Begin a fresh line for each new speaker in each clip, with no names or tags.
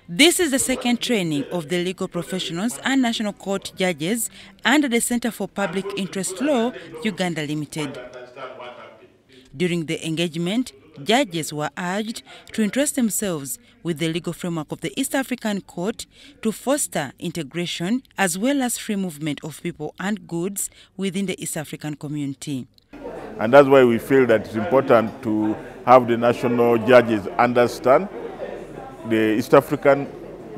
This is the second training of the legal professionals and National Court judges under the Center for Public Interest Law Uganda Limited. During the engagement, judges were urged to interest themselves with the legal framework of the East African Court to foster integration as well as free movement of people and goods within the East African community.
And that's why we feel that it's important to have the national judges understand the East African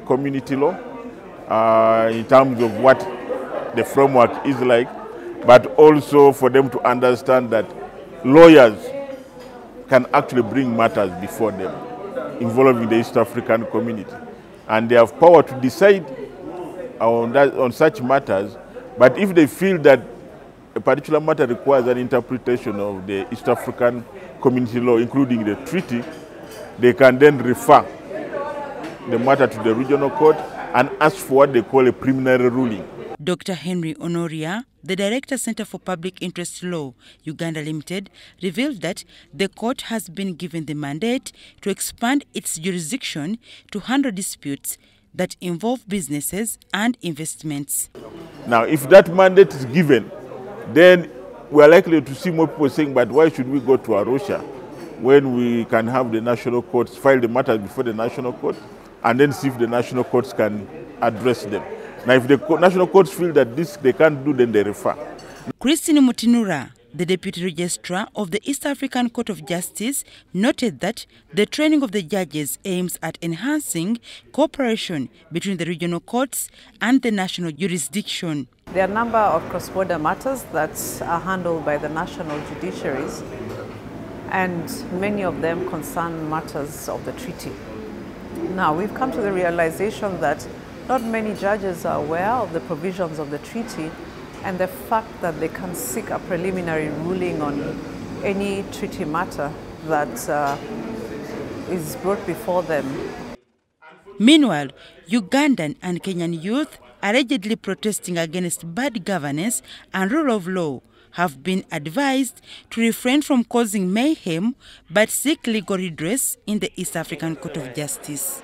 community law in terms of what the framework is like, but also for them to understand that lawyers can actually bring matters before them involving the East African community. And they have power to decide on such matters, but if they feel that a particular matter requires an interpretation of the East African community law, including the treaty, they can then refer the matter to the regional court and ask for what they call a preliminary ruling.
Dr. Henry Onoria, the Director, Center for Public Interest Law Uganda Limited, revealed that the court has been given the mandate to expand its jurisdiction to handle disputes that involve businesses and investments.
Now, if that mandate is given, then we are likely to see more people saying, but why should we go to Arusha when we can have the national courts file the matters before the national court and then see if the national courts can address them. Now, if the national courts feel that this they can't do, then they refer.
Christine Mutinura, the Deputy Registrar of the East African Court of Justice, noted that the training of the judges aims at enhancing cooperation between the regional courts and the national jurisdiction.
There are a number of cross-border matters that are handled by the national judiciaries, and many of them concern matters of the treaty. Now, we've come to the realization that not many judges are aware of the provisions of the treaty and the fact that they can seek a preliminary ruling on any treaty matter that is brought before them.
Meanwhile, Ugandan and Kenyan youth allegedly protesting against bad governance and rule of law have been advised to refrain from causing mayhem but seek legal redress in the East African Court of Justice.